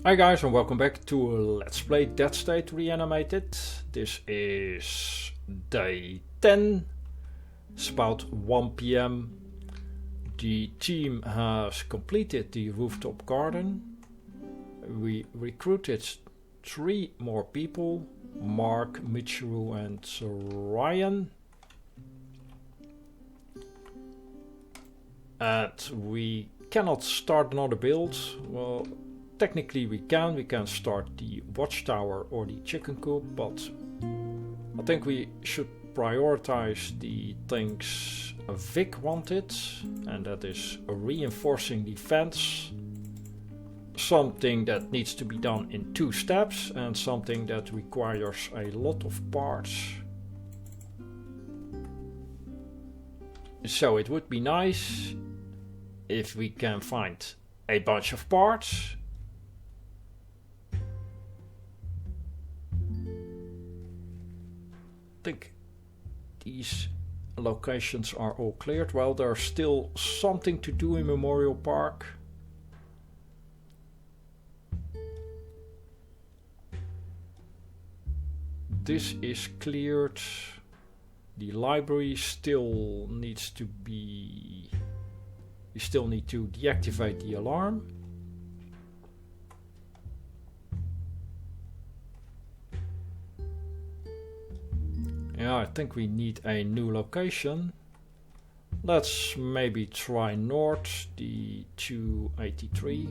Hi guys and welcome back to Let's Play Dead State Reanimated. This is day 10. It's about 1 p.m. The team has completed the rooftop garden. We recruited 3 more people, Mark, Michiru and Ryan. And we cannot start another build. Well, technically we can start the watchtower or the chicken coop, but I think we should prioritize the things Vic wanted, and that is reinforcing the fence, something that needs to be done in 2 steps and something that requires a lot of parts. So it would be nice if we can find a bunch of parts. I think these locations are all cleared. Well, there's still something to do in Memorial Park. This is cleared. The library still needs to be... We still need to deactivate the alarm. Yeah, I think we need a new location. Let's maybe try north, the 283.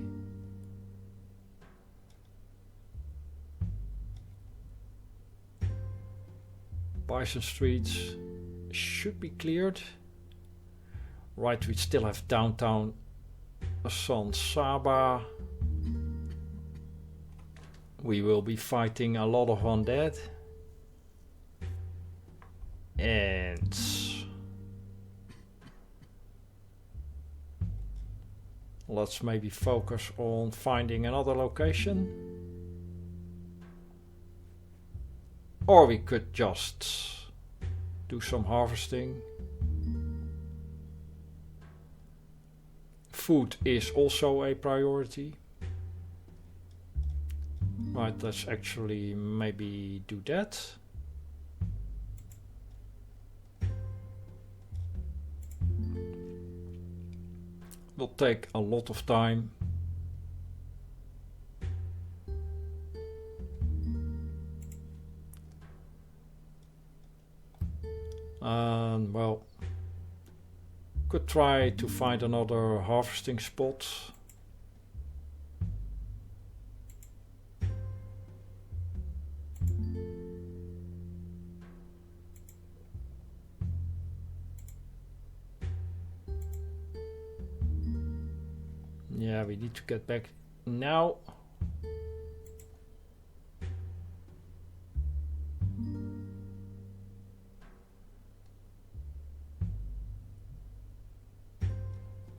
Bison Street should be cleared. Right, we still have downtown San Saba. We will be fighting a lot of undead. And let's maybe focus on finding another location. Or we could just do some harvesting. Food is also a priority. Right, let's actually maybe do that. Will take a lot of time. And well, could try to find another harvesting spot. Yeah, we need to get back now.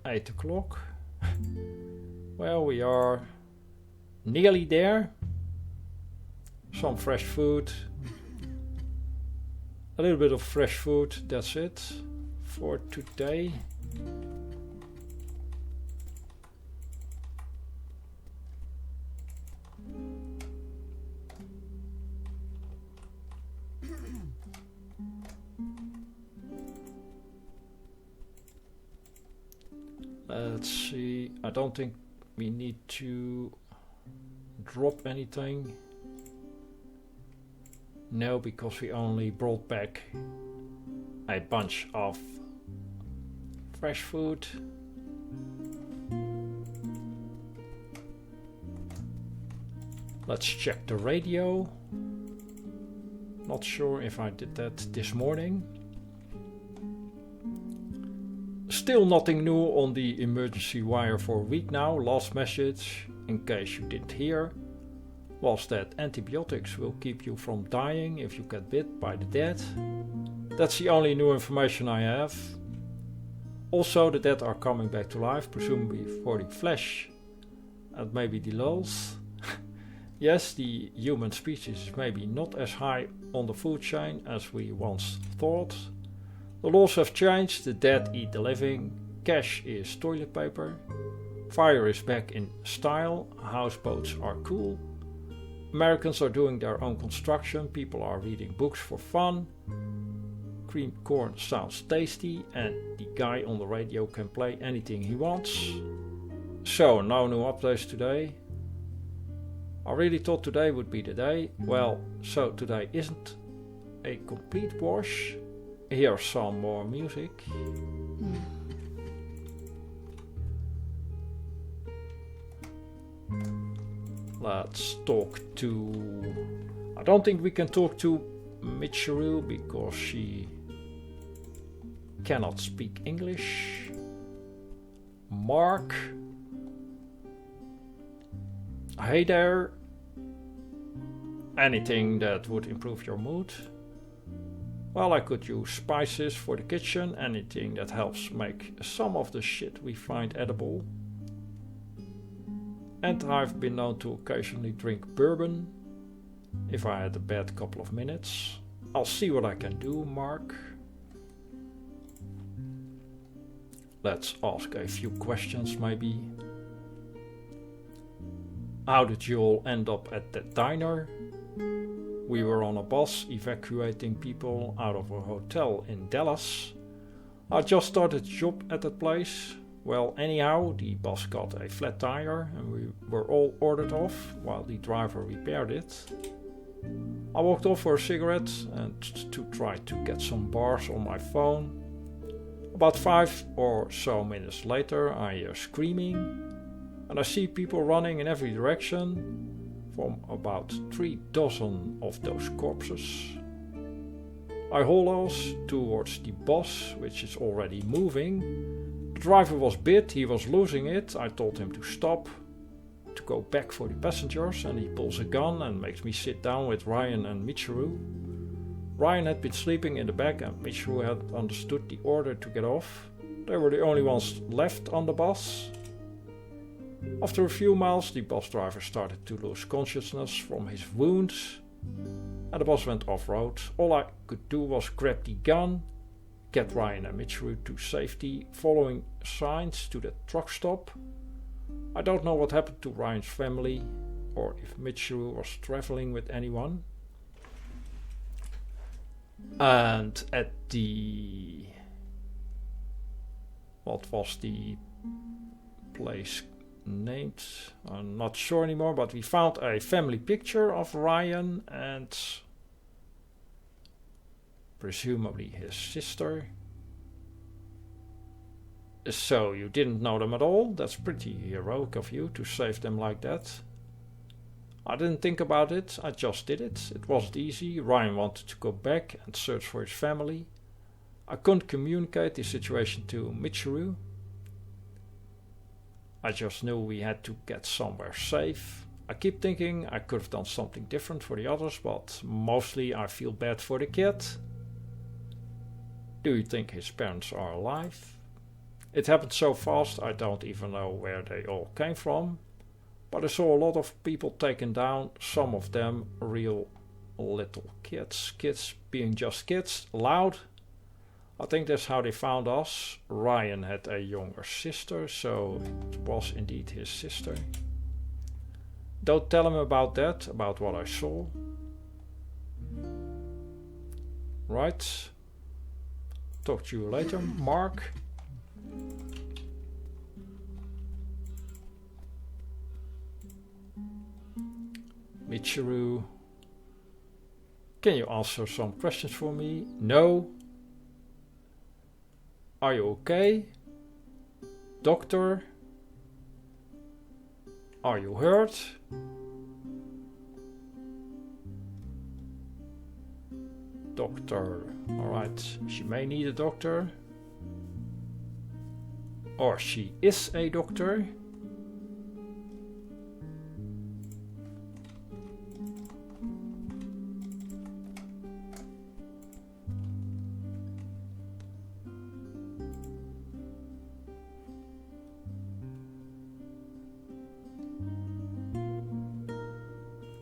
Eight o'clock. Well, we are nearly there. Some fresh food. A little bit of fresh food, that's it for today. Let's see, I don't think we need to drop anything. No, because we only brought back a bunch of fresh food. Let's check the radio. Not sure if I did that this morning. Still nothing new on the emergency wire for a week now. Last message, in case you didn't hear, was that antibiotics will keep you from dying if you get bit by the dead. That's the only new information I have. Also, the dead are coming back to life, presumably for the flesh and maybe the lulz. Yes, the human species is maybe not as high on the food chain as we once thought. The laws have changed, the dead eat the living, cash is toilet paper, Fire is back in style, houseboats are cool. Americans are doing their own construction, people are reading books for fun. Creamed corn sounds tasty and the guy on the radio can play anything he wants. So, no new updates today. I really thought today would be the day. Well, so today isn't a complete wash. Here's some more music. Let's talk to... I don't think we can talk to Michiru because she cannot speak English. Mark. Hey there. Anything that would improve your mood? Well, I could use spices for the kitchen, anything that helps make some of the shit we find edible. And I've been known to occasionally drink bourbon, if I had a bad couple of minutes. I'll see what I can do, Mark. Let's ask a few questions, maybe. How did you all end up at that diner? We were on a bus evacuating people out of a hotel in Dallas. I just started a job at that place. Well, anyhow, the bus got a flat tire and we were all ordered off while the driver repaired it. I walked off for a cigarette and to try to get some bars on my phone. About 5 or so minutes later, I hear screaming and I see people running in every direction. From about 3 dozen of those corpses. I haul us towards the bus, which is already moving. The driver was bit, he was losing it. I told him to stop, to go back for the passengers, and he pulls a gun and makes me sit down with Ryan and Michiru. Ryan had been sleeping in the back and Michiru had understood the order to get off. They were the only ones left on the bus. After a few miles, the bus driver started to lose consciousness from his wounds and the bus went off-road. All I could do was grab the gun, get Ryan and Michiru to safety, following signs to the truck stop. I don't know what happened to Ryan's family or if Michiru was traveling with anyone. And at the... what was the place named? I'm not sure anymore, but we found a family picture of Ryan and presumably his sister. So you didn't know them at all? That's pretty heroic of you to save them like that. I didn't think about it, I just did it. It wasn't easy. Ryan wanted to go back and search for his family. I couldn't communicate the situation to Michiru. I just knew we had to get somewhere safe. I keep thinking I could have done something different for the others, but mostly I feel bad for the kid. Do you think his parents are alive? It happened so fast I don't even know where they all came from. But I saw a lot of people taken down, some of them real little kids. Kids being just kids, loud. I think that's how they found us. Ryan had a younger sister, so it was indeed his sister. Don't tell him about that, about what I saw. Right. Talk to you later, Mark. Michiru. Can you answer some questions for me? No. Are you okay? Doctor? Are you hurt? Doctor. Alright, she may need a doctor. Or she is a doctor.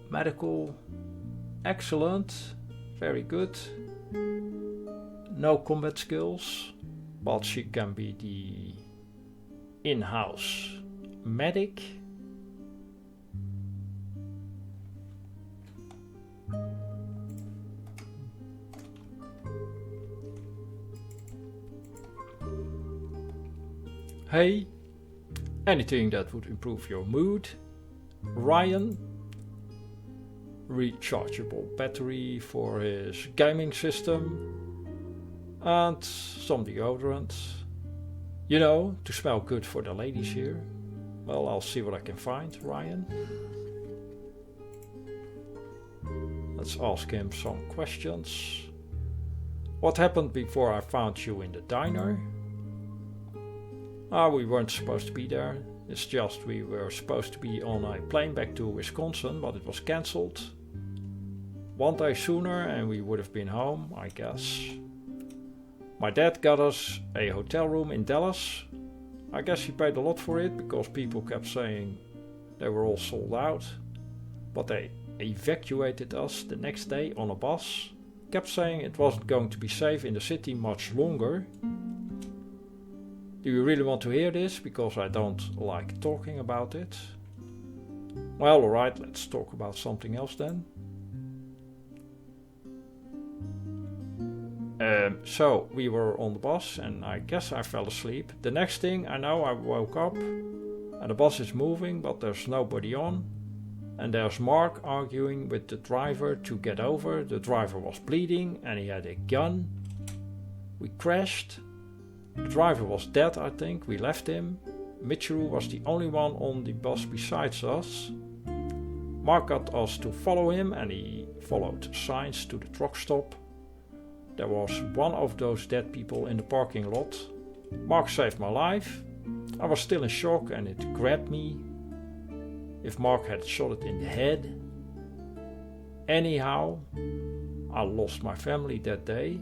Medical, excellent, very good. No combat skills, but she can be the in-house medic. Hey, anything that would improve your mood. Ryan, rechargeable battery for his gaming system, and some deodorant. You know, to smell good for the ladies here. Well, I'll see what I can find, Ryan. Let's ask him some questions. What happened before I found you in the diner? We weren't supposed to be there. It's just we were supposed to be on a plane back to Wisconsin, but it was cancelled. One day sooner and we would have been home, I guess. My dad got us a hotel room in Dallas. I guess he paid a lot for it because people kept saying they were all sold out. But they evacuated us the next day on a bus. Kept saying it wasn't going to be safe in the city much longer. Do you really want to hear this? Because I don't like talking about it. Well, alright, let's talk about something else then. So, we were on the bus and I guess I fell asleep. The next thing I know, I woke up and the bus is moving, but there's nobody on. And there's Mark arguing with the driver to get over. The driver was bleeding and he had a gun. We crashed. The driver was dead, I think. We left him. Michiru was the only one on the bus besides us. Mark got us to follow him and he followed signs to the truck stop. There was one of those dead people in the parking lot. Mark saved my life. I was still in shock and it grabbed me. If Mark had shot it in the head. Anyhow, I lost my family that day.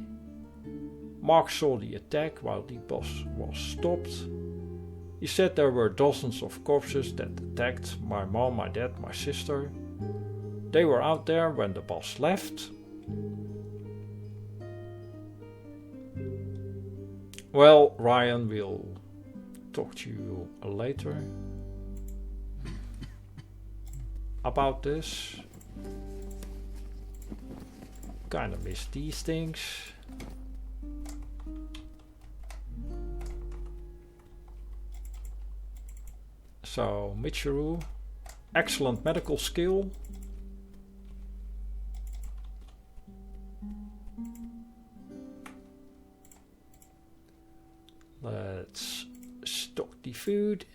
Mark saw the attack while the bus was stopped. He said there were dozens of corpses that attacked my mom, my dad, my sister. They were out there when the bus left. Well, Ryan, we'll talk to you later about this. Kinda miss these things. So, Michiru, excellent medical skill. Let's stock the food.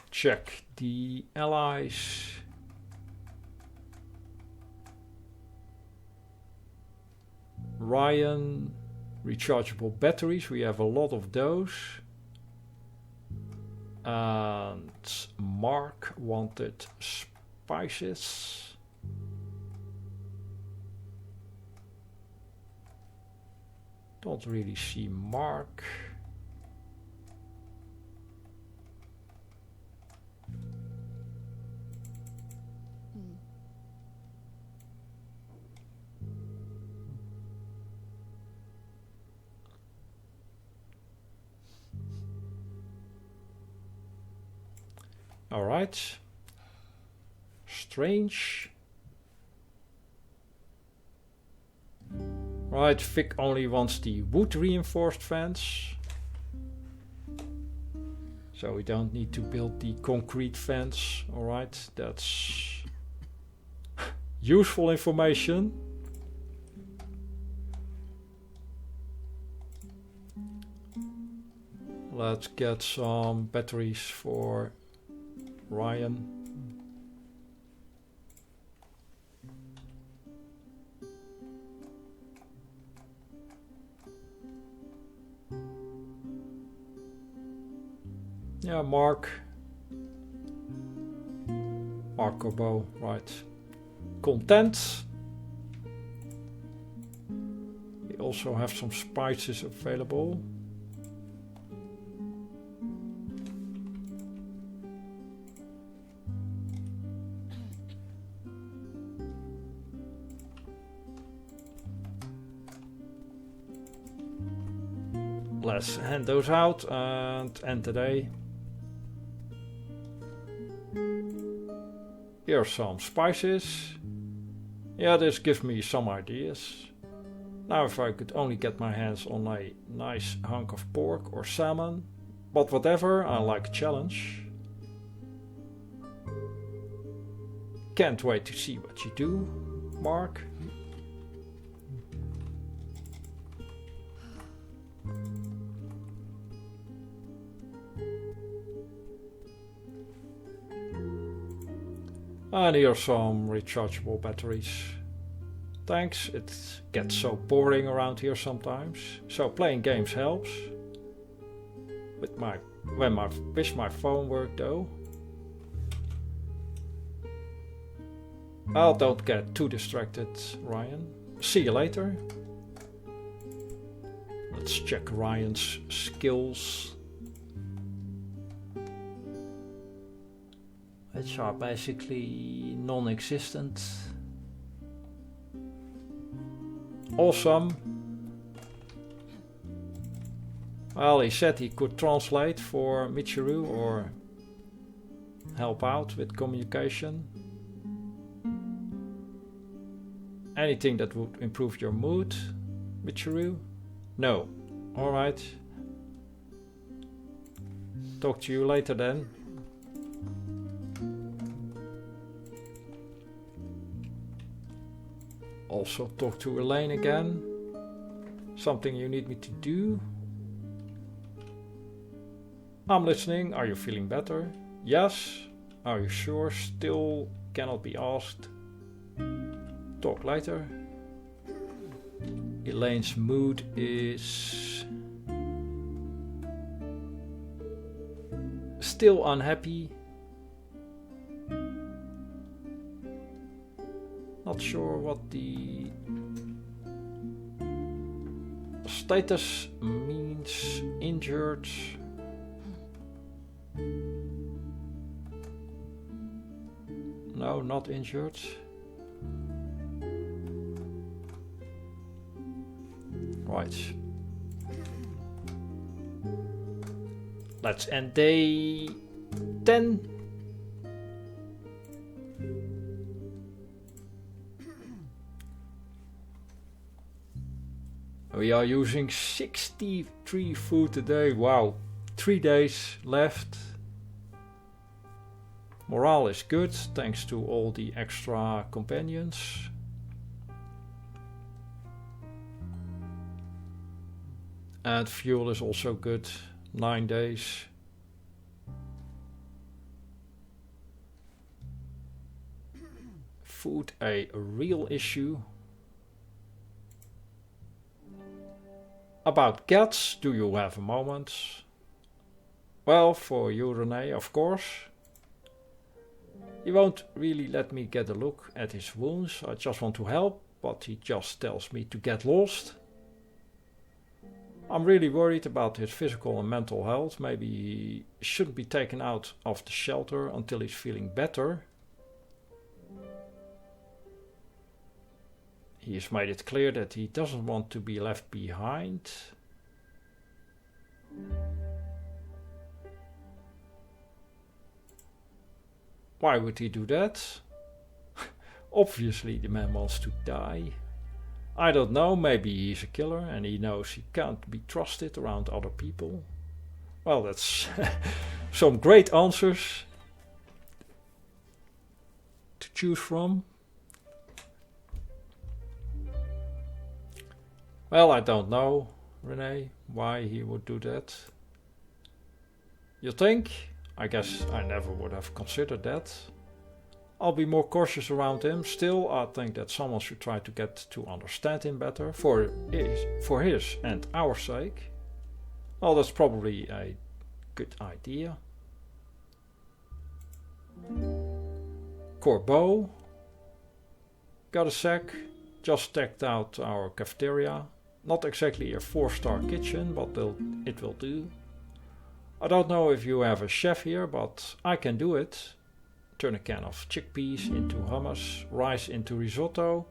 Check the allies. Ryan, rechargeable batteries. We have a lot of those. And Mark wanted spices. Don't really see Mark. All right. Strange. Right, Vic only wants the wood reinforced fence. So we don't need to build the concrete fence. All right, that's useful information. Let's get some batteries for Ryan. Yeah, Mark Obo, right. Content. We also have some spices available. Let's hand those out and end the day. Here are some spices. Yeah, this gives me some ideas. Now if I could only get my hands on a nice hunk of pork or salmon. But whatever, I like a challenge. Can't wait to see what you do, Mark. And here are some rechargeable batteries. Thanks, it gets so boring around here sometimes. So playing games helps. Wish my phone worked though. Well, don't get too distracted, Ryan. See you later. Let's check Ryan's skills. Which are basically non-existent. Awesome. Well, he said he could translate for Michiru or help out with communication. Anything that would improve your mood, Michiru? No. Alright. Talk to you later then. Also talk to Elaine again. Something you need me to do? I'm listening. Are you feeling better? Yes. Are you sure? Still cannot be asked. Talk later. Elaine's mood is still unhappy. Not sure what the status means. Injured. No, not injured. Right. Let's end day 10. We are using 63 food a day. Wow. 3 days left. Morale is good thanks to all the extra companions. And fuel is also good. 9 days. Food a real issue. About cats, do you have a moment? Well, for you, Renee, of course. He won't really let me get a look at his wounds. I just want to help, but he just tells me to get lost. I'm really worried about his physical and mental health. Maybe he shouldn't be taken out of the shelter until he's feeling better. He has made it clear that he doesn't want to be left behind. Why would he do that? Obviously the man wants to die. I don't know, maybe he's a killer and he knows he can't be trusted around other people. Well, that's some great answers to choose from. Well, I don't know, Renee, why he would do that. You think? I guess I never would have considered that. I'll be more cautious around him. Still, I think that someone should try to get to understand him better for his and our sake. Well, that's probably a good idea. Corbeau. Got a sec. Just checked out our cafeteria. Not exactly a 4-star kitchen, but it will do. I don't know if you have a chef here, but I can do it. Turn a can of chickpeas into hummus, rice into risotto,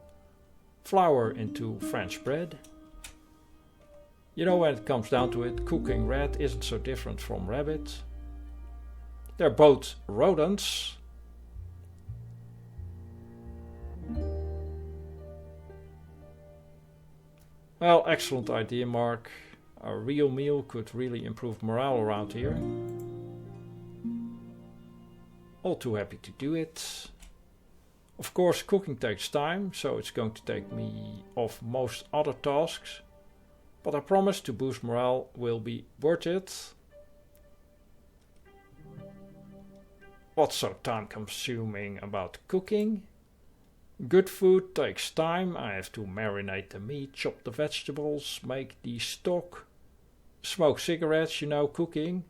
flour into French bread. You know, when it comes down to it, cooking rat isn't so different from rabbit. They're both rodents. Well, excellent idea, Mark. A real meal could really improve morale around here. All too happy to do it. Of course, cooking takes time, so it's going to take me off most other tasks. But I promise to boost morale will be worth it. What's so time consuming about cooking? Good food takes time. I have to marinate the meat, chop the vegetables, make the stock, smoke cigarettes, cooking.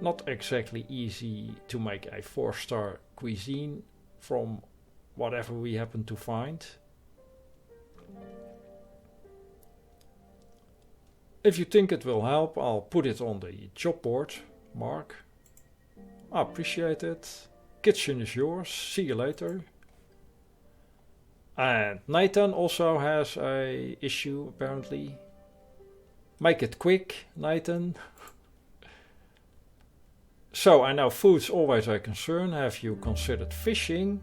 Not exactly easy to make a 4-star cuisine from whatever we happen to find. If you think it will help, I'll put it on the job board, Mark. I appreciate it. Kitchen is yours. See you later. And Nathan also has a issue apparently. Make it quick, Nathan. So I know food's always a concern. Have you considered fishing?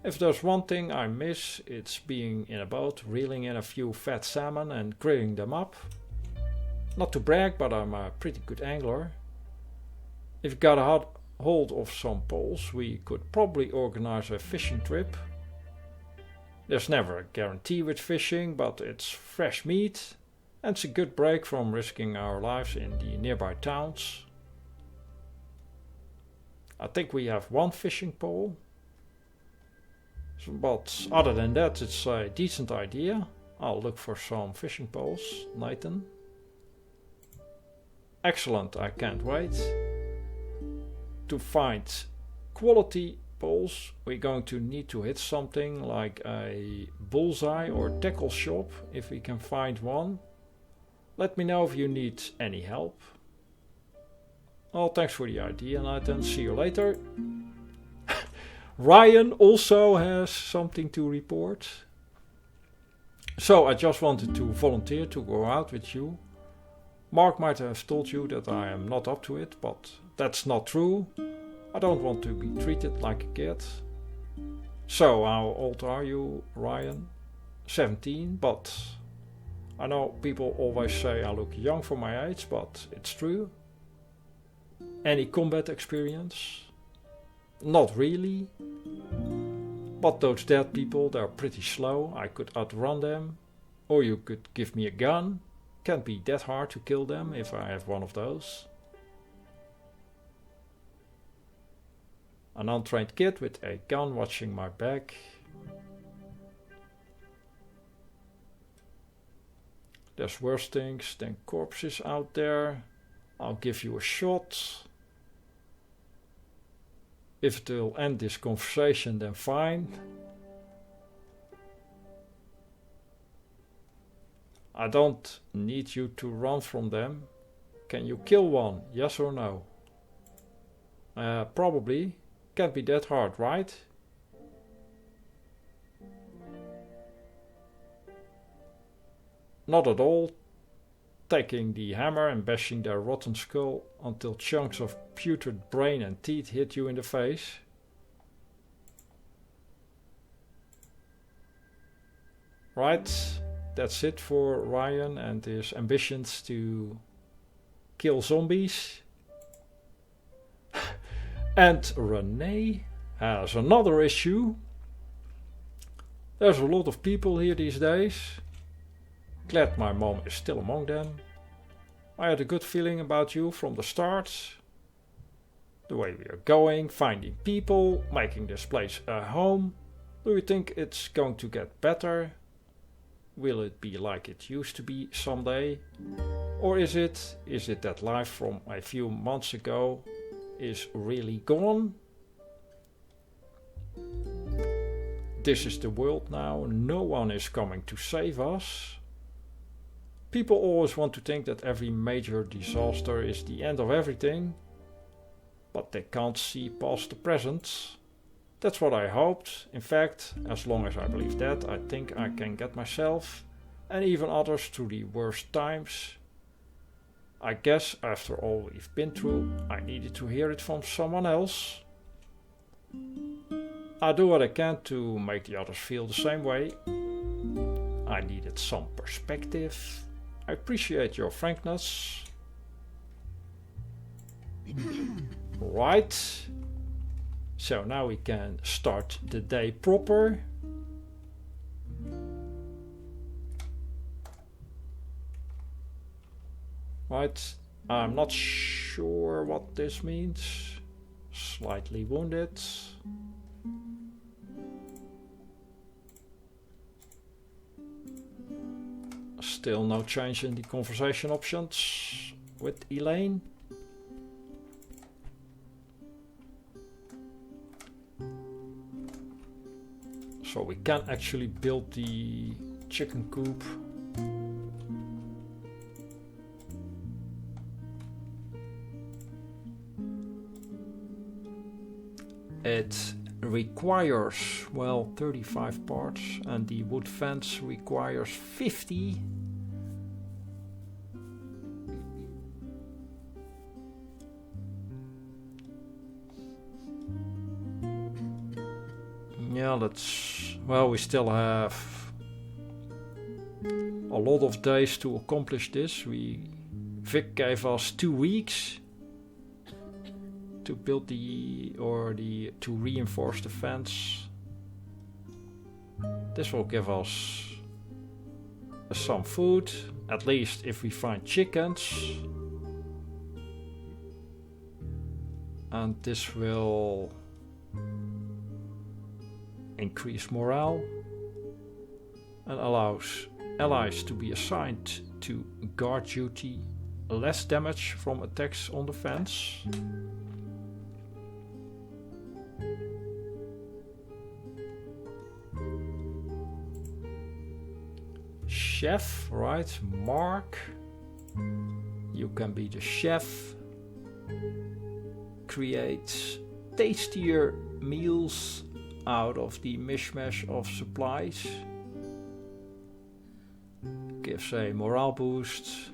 If there's one thing I miss, it's being in a boat, reeling in a few fat salmon and grilling them up. Not to brag, but I'm a pretty good angler. If you got a hold of some poles, we could probably organize a fishing trip. There's never a guarantee with fishing, but it's fresh meat and it's a good break from risking our lives in the nearby towns. I think we have one fishing pole, but other than that it's a decent idea. I'll look for some fishing poles, Nathan. Excellent, I can't wait. To find quality poles, we're going to need to hit something like a bullseye or tackle shop if we can find one. Let me know if you need any help. Well, thanks for the idea, Nathan. See you later. Ryan also has something to report. So I just wanted to volunteer to go out with you. Mark might have told you that I am not up to it, but that's not true. I don't want to be treated like a kid. So, how old are you, Ryan? 17, but I know people always say I look young for my age, but it's true. Any combat experience? Not really. But those dead people, they're pretty slow. I could outrun them. Or you could give me a gun. Can't be that hard to kill them if I have one of those. An untrained kid with a gun watching my back. There's worse things than corpses out there. I'll give you a shot. If it will end this conversation, then fine. I don't need you to run from them. Can you kill one? Yes or no? Probably. Can't be that hard, right? Not at all. Taking the hammer and bashing their rotten skull until chunks of putrid brain and teeth hit you in the face. Right, that's it for Ryan and his ambitions to kill zombies. And Renee has another issue. There's a lot of people here these days. Glad my mom is still among them. I had a good feeling about you from the start. The way we are going, finding people, making this place a home. Do you think it's going to get better? Will it be like it used to be someday? Or is it that life from a few months ago is really gone? This is the world now. No one is coming to save us. People always want to think that every major disaster is the end of everything, but they can't see past the present. That's what I hoped. In fact, as long as I believe that, I think I can get myself and even others through the worst times. I guess after all we've been through, I needed to hear it from someone else. I do what I can to make the others feel the same way. I needed some perspective. I appreciate your frankness. Right. So now we can start the day proper. Right. I'm not sure what this means. Slightly wounded. Still no change in the conversation options with Elaine. So we can actually build the chicken coop. It requires, well, 35 parts, and the wood fence requires 50. Yeah, that's, well, we still have a lot of days to accomplish this. Vic gave us 2 weeks to build to reinforce the fence. This will give us some food, at least if we find chickens. And this will increase morale and allows allies to be assigned to guard duty, less damage from attacks on the fence. Chef, right? Mark, you can be the chef. Create tastier meals out of the mishmash of supplies. Gives a morale boost.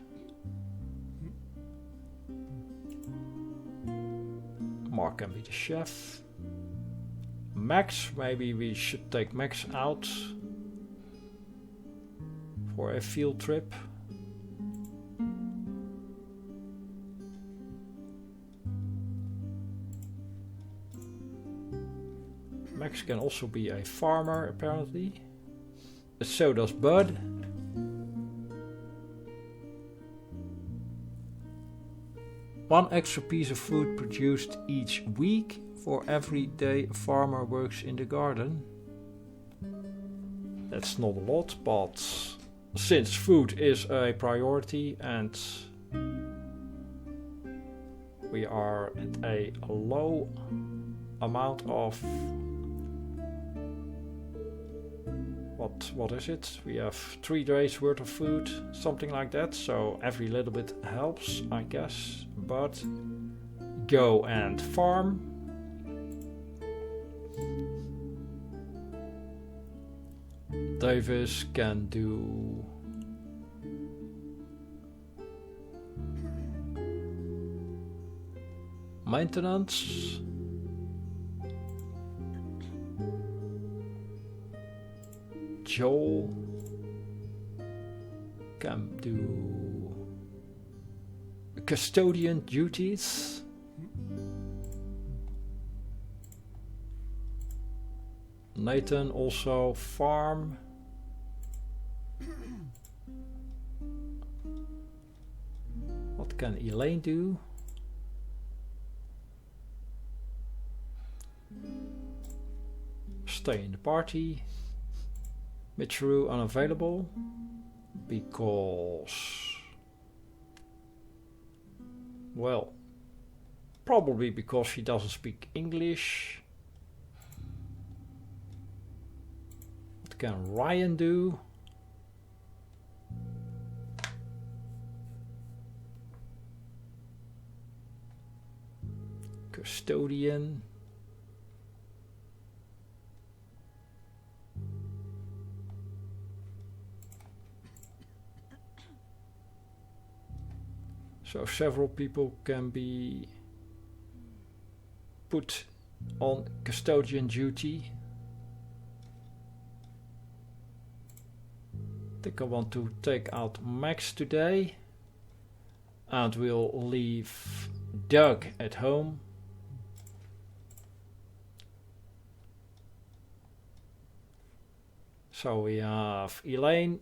Mark can be the chef. Max, maybe we should take Max out for a field trip. Max can also be a farmer, apparently. So does Bud. One extra piece of food produced each week for every day a farmer works in the garden. That's not a lot, but since food is a priority and we are at a low amount of what is it? We have 3 days worth of food, something like that, so every little bit helps, I guess. But go and farm. Davis can do maintenance. Joel can do custodian duties. Nathan also farm. What can Elaine do? Stay in the party. Michiru unavailable because, well, probably because she doesn't speak English. What can Ryan do? Custodian. So several people can be put on custodian duty. think I want to take out Max today. And we'll leave Doug at home. So we have Elaine,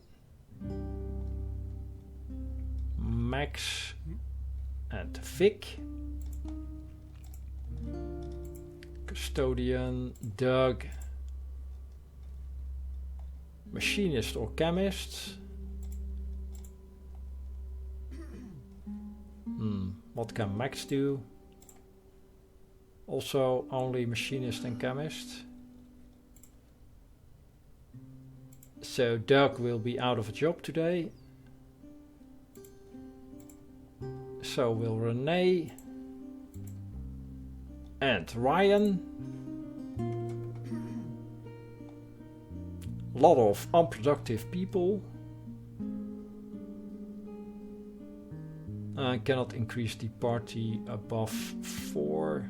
Max, and Vic. Custodian, Doug, machinist or chemist. What can Max do? Also only machinist and chemist. So Doug will be out of a job today. So will Renee. And Ryan. A lot of unproductive people. I cannot increase the party above 4.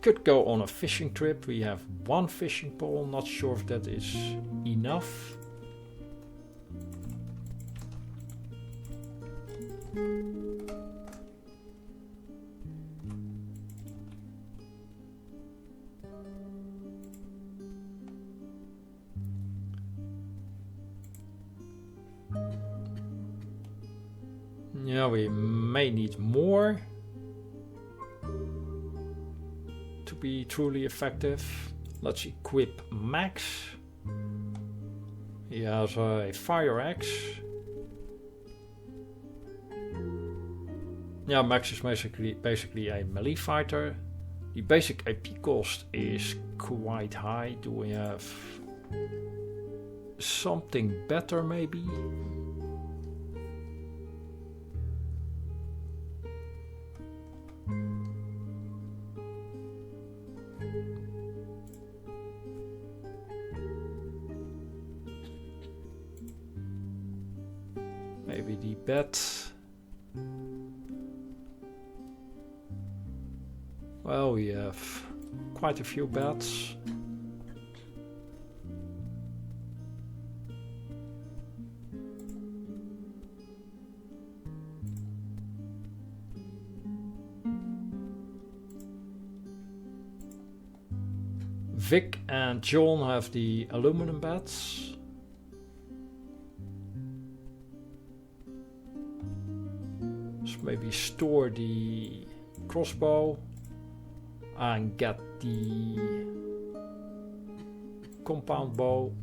Could go on a fishing trip. We have 1 fishing pole. Not sure if that is enough. Yeah, we may need more to be truly effective. Let's equip Max. He has a fire axe. Yeah, Max is basically a melee fighter. The basic AP cost is quite high. Do we have something better maybe? Maybe the bet. Well, we have quite a few bets. Vic and John have the aluminum bats. So maybe store the crossbow and get the compound bow.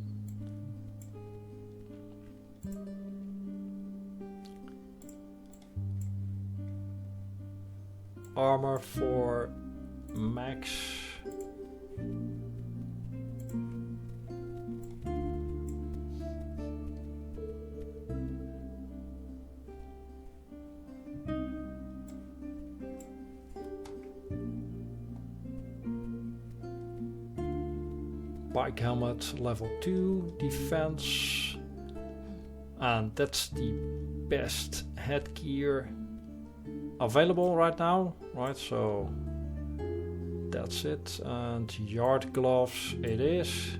Armor for Max. Bike helmet level 2 defense, and that's the best headgear available right now, right? So that's it. And yard gloves it is.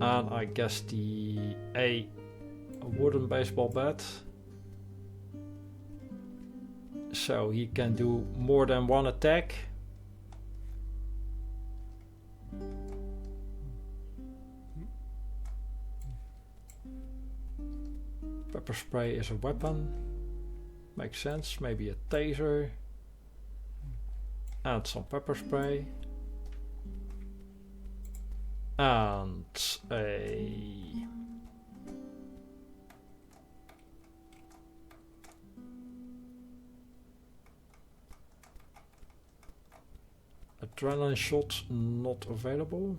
And I guess a wooden baseball bat. So he can do more than 1 attack. Pepper spray is a weapon. Makes sense. Maybe a taser. And some pepper spray. And a... adrenaline shot not available.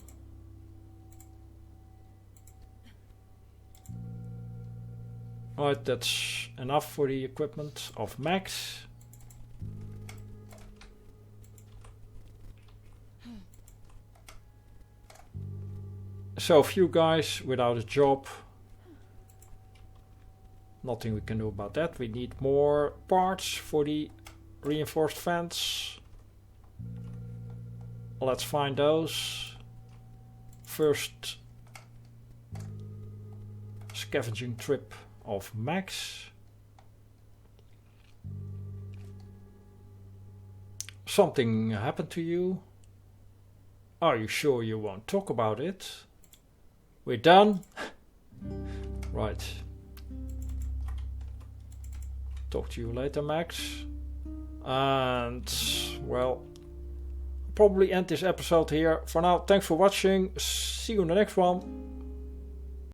Alright, that's enough for the equipment of Max. So a few guys without a job. Nothing we can do about that. We need more parts for the reinforced fence. Let's find those. First scavenging trip of Max. Something happened to you? Are you sure you won't talk about it? We're done. Right. Talk to you later, Max. And, well, probably end this episode here. For now, thanks for watching. See you in the next one.